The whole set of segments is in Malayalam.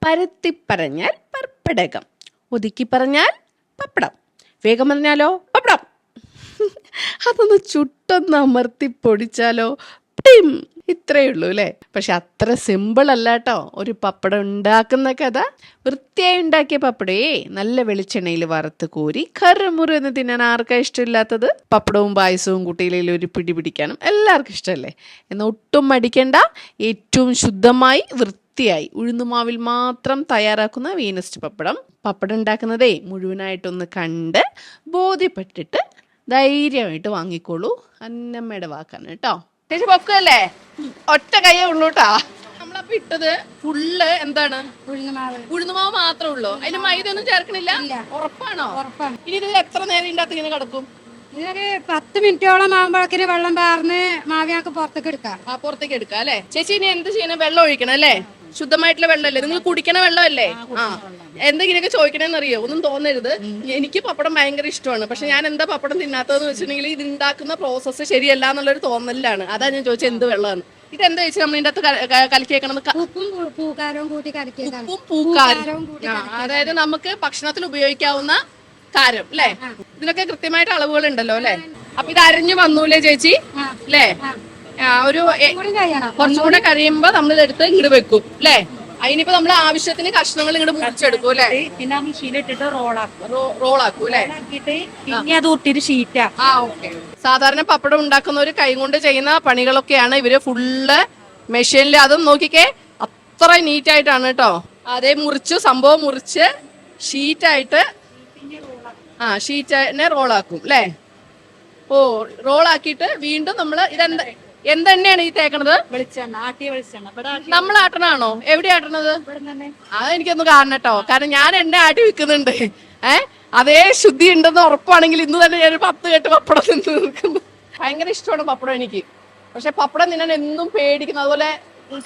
പരത്തി പറഞ്ഞാൽ പപ്പടകം, ഒതുക്കി പറഞ്ഞാൽ പപ്പടം, വേഗം പറഞ്ഞാലോ പപ്പടം. അതൊന്ന് ചുട്ടൊന്ന് അമർത്തി പൊടിച്ചാലോ ടിം. ഇത്രയേ ഉള്ളൂ അല്ലേ? പക്ഷെ അത്ര സിമ്പിൾ അല്ല കേട്ടോ ഒരു പപ്പടം ഉണ്ടാക്കുന്ന കഥ. വൃത്തിയായി ഉണ്ടാക്കിയ പപ്പടേ നല്ല വെളിച്ചെണ്ണയിൽ വറുത്ത് കോരി കറുമുറു എന്ന് തിന്നാൻ ആർക്കാ ഇഷ്ടമില്ലാത്തത്? പപ്പടവും പായസവും കുട്ടിയിലും ഒരു പിടി പിടിക്കാനും എല്ലാവർക്കും ഇഷ്ടമല്ലേ? എന്നാൽ ഒട്ടും മടിക്കേണ്ട, ഏറ്റവും ശുദ്ധമായി വൃത്തിയായി ഉഴുന്നുമാവിൽ മാത്രം തയ്യാറാക്കുന്ന വീനസ്റ്റ് പപ്പടം ഉണ്ടാക്കുന്നതേ മുഴുവനായിട്ടൊന്ന് കണ്ട് ബോധ്യപ്പെട്ടിട്ട് ധൈര്യമായിട്ട് വാങ്ങിക്കോളൂ. അന്നമ്മയുടെ വാക്കാണ് കേട്ടോ. ചേച്ചി പൊക്കല്ലേ? ഒറ്റ കയ്യേ ഉള്ളൂ കേട്ടാ. നമ്മളപ്പോ ഇട്ടത് ഫുള്ള് എന്താണ്? ഉഴുന്നുമാവ് മാത്രമേ ഉള്ളൂ. അതിന് മൈദ ഒന്നും ചേർക്കണില്ല? ഉറപ്പാണോ? ഇനി ഇത് എത്ര നേരം ഇതിന്റെ അകത്ത് ഇങ്ങനെ കിടക്കും? ഇതൊരു 10 മിനിറ്റോളം ആകുമ്പോഴേക്കിന് വെള്ളം പാർന്ന് മാവിയാക്ക് പുറത്തേക്ക് എടുക്കാം. പുറത്തേക്ക് എടുക്കാം അല്ലെ? ചേച്ചി ഇനി എന്ത് ചെയ്യണം? വെള്ളം ഒഴിക്കണം അല്ലേ? ശുദ്ധമായിട്ടുള്ള വെള്ളമല്ലേ? നിങ്ങൾ കുടിക്കണ വെള്ളമല്ലേ? എന്തെങ്കിലുമൊക്കെ ചോദിക്കണേന്ന് അറിയോ? ഒന്നും തോന്നരുത്. എനിക്ക് പപ്പടം ഭയങ്കര ഇഷ്ടമാണ്. പക്ഷെ ഞാൻ എന്താ പപ്പടം തിന്നാത്തതെന്ന് വെച്ചിട്ടുണ്ടെങ്കിൽ ഇത് ഉണ്ടാക്കുന്ന പ്രോസസ്സ് ശരിയല്ല എന്നുള്ളൊരു തോന്നലാണ്. അതാ ഞാൻ ചോദിച്ചത് എന്ത് വെള്ളമാണ് ഇതെന്താ വെച്ചാൽ നമ്മൾ ഇതിന്റെ അകത്ത് കലക്കിയേക്കണത്? ഉപ്പും പൂക്കാരവും കൂട്ടി കലക്കി. ഉപ്പും പൂക്കാരം, അതായത് നമുക്ക് ഭക്ഷണത്തിൽ ഉപയോഗിക്കാവുന്ന കാരം അല്ലേ? ഇതിനൊക്കെ കൃത്യമായിട്ട് അളവുകൾ ഉണ്ടല്ലോ അല്ലെ? അപ്പൊ ഇത് അരഞ്ഞു വന്നൂലേ ചേച്ചി? അല്ലേ? ഒരു കുറച്ചും കൂടെ കഴിയുമ്പോ നമ്മൾ ഇതെടുത്ത് ഇങ്ങോട്ട് വെക്കും അല്ലേ? അതിനിപ്പോ നമ്മൾ ആവശ്യത്തിന് കഷ്ണങ്ങൾ ഇങ്ങോട്ട് മുറിച്ചെടുക്കും അല്ലേ? പിന്നെ മെഷീനിട്ടിട്ട് റോളാക്കും അല്ലേ? പിന്നെ അത് ഒട്ടിട്ട് ഷീറ്റാ. സാധാരണ പപ്പടം ഉണ്ടാക്കുന്നവര് കൈ കൊണ്ട് ചെയ്യുന്ന പണികളൊക്കെയാണ് ഇവര് ഫുള്ള് മെഷീനിൽ. അതും നോക്കിക്കേ, അത്ര നീറ്റായിട്ടാണ് കേട്ടോ. അതേ സംഭവം മുറിച്ച് ഷീറ്റായിട്ട് ഷീറ്റിനെ റോളാക്കും അല്ലേ? റോളാക്കിയിട്ട് വീണ്ടും നമ്മള് എന്തെണ്ണയാണ് ഈ തേക്കണത്? വെളിച്ചെണ്ണ, ആട്ടിയ വെളിച്ചെണ്ണ. നമ്മൾ ആട്ടണാണോ? എവിടെ ആട്ടണത്? അതെനിക്കൊന്ന് കാണണം കേട്ടോ. കാരണം ഞാൻ എണ്ണ ആട്ടി വിൽക്കുന്നുണ്ട്. അതേ ശുദ്ധി ഉണ്ടെന്ന് ഉറപ്പാണെങ്കിൽ ഇന്ന് തന്നെ ഞാൻ 10 കെട്ട് പപ്പടം നിന്ന് നിൽക്കുന്നു. ഭയങ്കര ഇഷ്ടമാണ് പപ്പടം എനിക്ക്. പക്ഷെ പപ്പടം തിന്നാൻ എന്നും പേടിക്കുന്നു. അതുപോലെ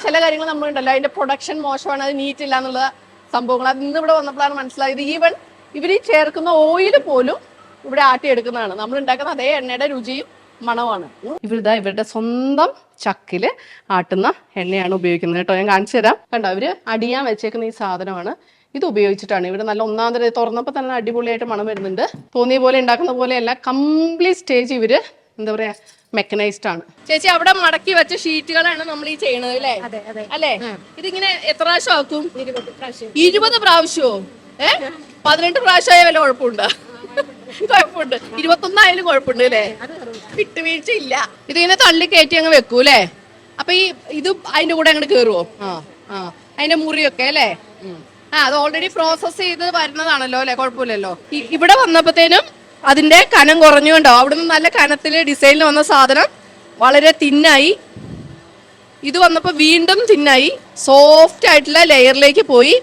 ചില കാര്യങ്ങൾ നമ്മളുണ്ടല്ലോ, അതിന്റെ പ്രൊഡക്ഷൻ മോശമാണ്, അത് നീറ്റ് ഇല്ല എന്നുള്ള സംഭവങ്ങൾ. അത് ഇന്ന് ഇവിടെ വന്നപ്പോഴാണ് മനസ്സിലായത്. ഈവൻ ഇവർ ചേർക്കുന്ന ഓയിൽ പോലും ഇവിടെ ആട്ടിയെടുക്കുന്നതാണ്. നമ്മൾ ഉണ്ടാക്കുന്ന അതേ എണ്ണയുടെ രുചിയും മണമാണ്. ഇവരുടെ സ്വന്തം ചക്കില് ആട്ടുന്ന എണ്ണയാണ് ഉപയോഗിക്കുന്നത് കേട്ടോ. ഞാൻ കാണിച്ചു തരാം. കണ്ടോ, ഇവര് അടിയാൻ വെച്ചേക്കുന്ന ഈ സാധനമാണ്. ഇത് ഉപയോഗിച്ചിട്ടാണ് ഇവര് നല്ല ഒന്നാം തരം തുറന്നപ്പോൾ തന്നെ അടിപൊളിയായിട്ട് മണം വരുന്നുണ്ട്. തോന്നിയ പോലെ ഉണ്ടാക്കുന്ന പോലെയല്ല, കംപ്ലീറ്റ് സ്റ്റേജ് ഇവര് എന്താ പറയാ മെക്കനൈസ്ഡ് ആണ്. ചേച്ചി അവിടെ മടക്കി വെച്ച ഷീറ്റുകളാണ് നമ്മൾ ഈ ചെയ്യണത് അല്ലേ? അല്ലേ? ഇതിങ്ങനെ എത്ര പ്രാവശ്യം ആക്കും? 20 പ്രാവശ്യമോ? 18 പ്രാവശ്യമായ വല്ല കുഴപ്പമുണ്ടോ? കുഴപ്പമുണ്ട്. 21 ആയാലും കുഴപ്പമുണ്ട് അല്ലേ? വിട്ടുവീഴ്ച ഇല്ല. ഇതിങ്ങനെ തള്ളി കയറ്റി അങ്ങ് വെക്കൂ അല്ലേ? അപ്പൊ ഇത് അതിന്റെ കൂടെ അങ്ങോട്ട് കേറുവോ? അതിന്റെ മുറിയൊക്കെ അല്ലേ? അത് ഓൾറെഡി പ്രോസസ് ചെയ്ത് വരുന്നതാണല്ലോ അല്ലെ? കുഴപ്പമില്ലല്ലോ. ഇവിടെ വന്നപ്പോഴത്തേനും അതിന്റെ കനം കുറഞ്ഞുകൊണ്ടോ? അവിടുന്ന് നല്ല കനത്തില് ഡിസൈനിൽ വന്ന സാധനം വളരെ തിന്നായി. ഇത് വന്നപ്പോ വീണ്ടും തിന്നായി, സോഫ്റ്റ് ആയിട്ടുള്ള ലെയറിലേക്ക് പോയി.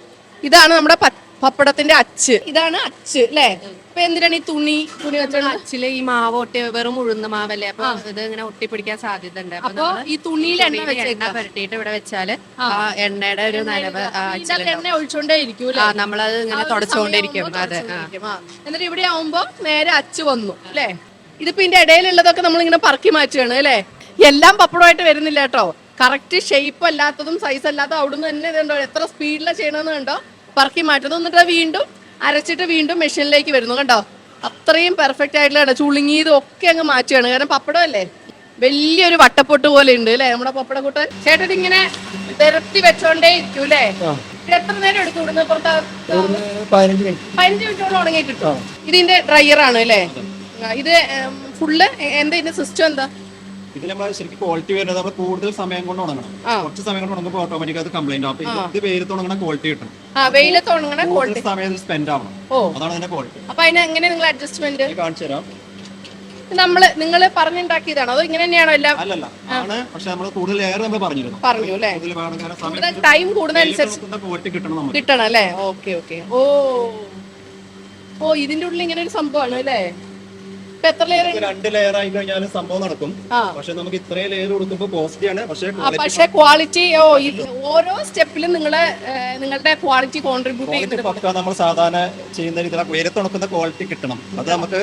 ഇതാണ് നമ്മുടെ പപ്പടത്തിന്റെ അച്ച്. ഇതാണ് അച്ച് അല്ലേ? അപ്പൊ എന്തിനാണ് ഈ തുണി വെച്ചാൽ അച്ചില് ഈ മാവ് വെറും ഉഴുന്ന മാവല്ലേ? അപ്പൊ ഇത് ഇങ്ങനെ ഒട്ടിപ്പിടിക്കാൻ സാധ്യത ഉണ്ട്. അപ്പൊ ഈ തുണിയിൽ എണ്ണ പുരട്ടിയിട്ട് ഇവിടെ വെച്ചാല് ആ എണ്ണയുടെ ഒരു നനവ് എണ്ണ ഒഴിച്ചോണ്ടേ ഇരിക്കും. നമ്മളത് ഇങ്ങനെ തുടച്ചുകൊണ്ടിരിക്കും. അതെ. എന്നിട്ട് ഇവിടെ ആവുമ്പോ നേരെ അച്ച് വന്നു അല്ലേ? ഇതിപ്പോ ഇതിന്റെ ഇടയിലുള്ളതൊക്കെ നമ്മൾ ഇങ്ങനെ പറക്കി മാറ്റുകയാണ് അല്ലേ? എല്ലാം പപ്പടമായിട്ട് വരുന്നില്ല കേട്ടോ. കറക്റ്റ് ഷേപ്പ് അല്ലാത്തതും സൈസ് അല്ലാത്തതും അവിടുന്ന് തന്നെ ഇതുണ്ടോ എത്ര സ്പീഡിലാണ് ചെയ്യണമെന്ന് കണ്ടോ? പറക്കി മാറ്റുന്നു. എന്നിട്ട് വീണ്ടും അരച്ചിട്ട് വീണ്ടും മെഷീനിലേക്ക് വരുന്നു. കണ്ടോ, അത്രയും പെർഫെക്റ്റ് ആയിട്ടുള്ള ചുളുങ്ങിയതും ഒക്കെ അങ്ങ് മാറ്റുകയാണ്. കാരണം പപ്പടം അല്ലേ, വലിയൊരു വട്ടപ്പൊട്ട് പോലെ ഉണ്ട് അല്ലേ നമ്മുടെ പപ്പടക്കൂട്ടൻ. ചേട്ടൻ ഇങ്ങനെ നിരത്തി വെച്ചോണ്ടേ ഇരിക്കും അല്ലേ? എത്ര നേരം എടുക്കും ഇവിടുന്ന്? 15 മിനിറ്റോളം ഉണങ്ങി കിട്ടും. ഇതിന്റെ ഡ്രയർ ആണ് അല്ലേ? ഇത് ഫുള്ള് എന്താ ഇതിന്റെ സിസ്റ്റം എന്താ? ഇത് നമ്മൾ ശരിക്കും ക്വാളിറ്റി വരുന്നത് നമ്മൾ കൂടുതൽ സമയം കൊണ്ട് ഉണങ്ങണം. കുറച്ച് സമയം കൊണ്ട് ഉണങ്ങുമ്പോൾ ഓട്ടോമാറ്റിക് അത് കംപ്ലൈന്റ് ആവും. ഇത് വെയിലത്ത് ഉണങ്ങണ ക്വാളിറ്റി കിട്ടണം. വെയിലത്ത് ഉണങ്ങണ ക്വാളിറ്റി സമയം സ്പെൻഡ് ആവണം. അതാണ് അതിന്റെ ക്വാളിറ്റി. അപ്പൊ അതിന് എങ്ങനെ നിങ്ങൾ അഡ്ജസ്റ്റ്മെന്റ് കാണിച്ചു തരാം. നിങ്ങൾ പറഞ്ഞുണ്ടാക്കിയതാണോ അതോ ഇങ്ങനെ തന്നെയാണോ എല്ലാം? അല്ലല്ല, ആണ്. പക്ഷെ നമ്മൾ കൂടുതൽ ലെയർ നമ്മൾ പറഞ്ഞു അല്ലേ? ടൈം കൂടുന്നതനുസരിച്ച് ക്വാളിറ്റി കിട്ടണം അല്ലേ? ഓക്കെ. ഇതിന്റെ ഉള്ളിൽ ഇങ്ങനെ ഒരു സംഭവമാണ് അല്ലേ? എത്ര ലെയർ? 2 ലെയർ ആയി കഴിഞ്ഞാൽ സംഭവം നടക്കും. പക്ഷെ നമുക്ക് ഇത്രയും ലെയർ കൊടുക്കുമ്പോൾ കോസ്റ്റ്ലി ആണ്. പക്ഷെ ക്വാളിറ്റി ഓരോ സ്റ്റെപ്പിലും നിങ്ങളുടെ ക്വാളിറ്റി കോൺട്രിബ്യൂട്ട് ചെയ്യുന്നത് നമ്മൾ സാധാരണ ചെയ്യുന്ന രീതിയിൽ വെയിലത്ത് ഉണക്കുന്ന ക്വാളിറ്റി കിട്ടണം. അത് നമുക്ക്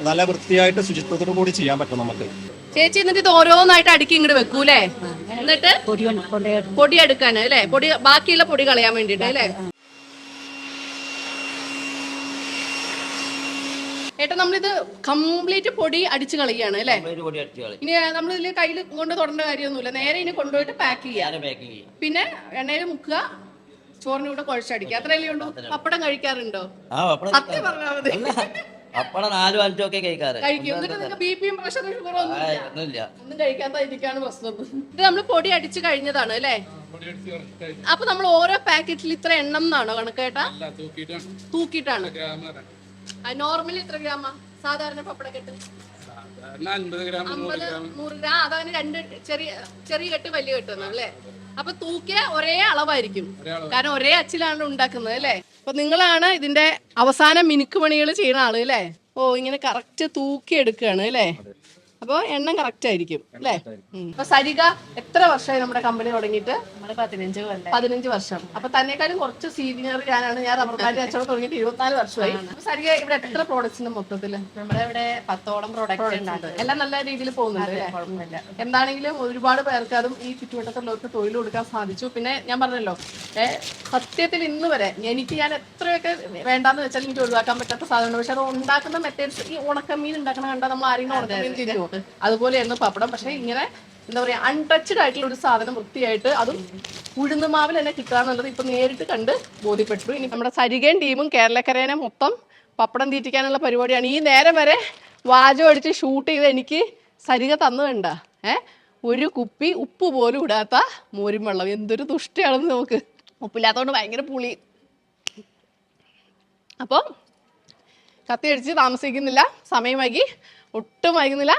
നല്ല വൃത്തിയായിട്ട് ശുചിത്വത്തോടു കൂടി ചെയ്യാൻ പറ്റും നമുക്ക്. ചേച്ചി എന്നിട്ട് ഇത് ഓരോന്നായിട്ട് അടുക്കി ഇങ്ങോട്ട് വെക്കൂലേ, എന്നിട്ട് പൊടി എടുക്കാന് അല്ലേ, പൊടി ബാക്കിയുള്ള പൊടി കളയാൻ വേണ്ടിട്ട് അല്ലേ. ഏട്ടാ നമ്മളിത് കംപ്ലീറ്റ് പൊടി അടിച്ചു കളയാണ് അല്ലേ. ഇനി നമ്മൾ ഇതിൽ കയ്യിൽ കൊണ്ട് തൊടേണ്ട കാര്യമൊന്നുമില്ല, നേരെ ഇനി കൊണ്ടുപോയിട്ട് പാക്ക് ചെയ്യാം. പിന്നെ എണ്ണയിൽ മുക്കുക, ചോറിന് കൂടെ കുഴച്ചടിക്കുക, അത്രയല്ലേ ഉള്ളൂ. പപ്പടം കഴിക്കാറുണ്ടോ? സത്യം പറഞ്ഞാൽ മതി. അപ്പട 4-5 ഒക്കെ കഴിക്കും. എന്നിട്ട് നിങ്ങൾക്ക് ബിപിയും പ്രഷറും ഷുഗറും ഒന്നും കഴിക്കാത്തായിരിക്കാണ് പ്രശ്നം. ഇത് നമ്മൾ പൊടി അടിച്ചു കഴിഞ്ഞതാണ് അല്ലേ. അപ്പൊ നമ്മൾ ഓരോ പാക്കറ്റിൽ ഇത്ര എണ്ണം എന്നാണോ കണക്ക് കേട്ടാ? തൂക്കിയിട്ടാണ്. നോർമലി എത്ര ഗ്രാമാ സാധാരണ പപ്പടക്കെട്ട്? 50, 100 ഗ്രാം. അതാണ് 2 ചെറിയ കെട്ട് വലിയ കെട്ടുന്നത് അല്ലേ. അപ്പൊ തൂക്കിയ ഒരേ അളവായിരിക്കും, കാരണം ഒരേ അച്ചിലാണ് ഉണ്ടാക്കുന്നത് അല്ലേ. അപ്പൊ നിങ്ങളാണ് ഇതിന്റെ അവസാന മിനുക്ക് പണികൾ ചെയ്യുന്ന ആള് അല്ലേ. ഓ ഇങ്ങനെ കറക്റ്റ് തൂക്കി എടുക്കുകയാണ് അല്ലേ. അപ്പൊ എണ്ണം കറക്റ്റ് ആയിരിക്കും അല്ലേ. അപ്പൊ സരിക എത്ര വർഷമായി നമ്മുടെ കമ്പനി തുടങ്ങിയിട്ട്? 15 വർഷം. അപ്പൊ തന്നെക്കാളും കുറച്ച് സീനിയർ ഞാനാണ്. ഞാൻ റബ്ബർമാരി കച്ചവടം തുടങ്ങിയിട്ട് 24 വർഷമായി. അപ്പൊ സരിക ഇവിടെ എത്ര പ്രോഡക്ട്സിന്റെ മൊത്തത്തില്? നമ്മുടെ ഇവിടെ 10ഓളം പ്രോഡക്റ്റ് ഉണ്ട്. എല്ലാം നല്ല രീതിയിൽ പോകുന്നുണ്ട്. എന്താണെങ്കിലും ഒരുപാട് പേർക്ക് അതും ഈ ചുറ്റുവട്ടത്തുള്ളവർക്ക് തൊഴിൽ കൊടുക്കാൻ സാധിച്ചു. പിന്നെ ഞാൻ പറഞ്ഞല്ലോ, സത്യത്തിൽ ഇന്ന് വരെ ഞാൻ എത്രയൊക്കെ വേണ്ടാന്ന് വെച്ചാൽ എനിക്ക് ഒഴിവാക്കാൻ പറ്റാത്ത സാധനമാണ്. പക്ഷെ അത് ഉണ്ടാക്കുന്ന മെത്തേഡ്സ്, ഈ ഉണക്കമീൻ ഉണ്ടാക്കണ കണ്ടാൽ നമ്മൾ ആരെങ്കിലും ഉണക്കമീൻ തിരിഞ്ഞു, അതുപോലെയായിരുന്നു പപ്പടം. പക്ഷെ ഇങ്ങനെ എന്താ പറയാ, അൺടച്ച്ഡ് ആയിട്ടുള്ള ഒരു സാധനം വൃത്തിയായിട്ട് അതും ഉഴുന്ന് മാവിൽ തന്നെ കിട്ടാന്നുള്ളത് ഇപ്പൊ നേരിട്ട് കണ്ട് ബോധ്യപ്പെട്ടു. ഇനി നമ്മുടെ സരികയും ടീമും കേരളക്കരേനെ മൊത്തം പപ്പടം തീറ്റിക്കാനുള്ള പരിപാടിയാണ്. ഈ നേരം വരെ വാചം അടിച്ച് ഷൂട്ട് ചെയ്ത് എനിക്ക് സരിക തന്നു വേണ്ട ഒരു കുപ്പി ഉപ്പ് പോലും ഇടാത്ത മോരും വെള്ളം. എന്തൊരു ദുഷ്ടയാണെന്ന് നോക്ക്. ഉപ്പില്ലാത്തതുകൊണ്ട് ഭയങ്കര പുളി. അപ്പോൾ കത്തി അടിച്ച് താമസിക്കുന്നില്ല, സമയം വൈകി, ഒട്ടും വൈകുന്നില്ല.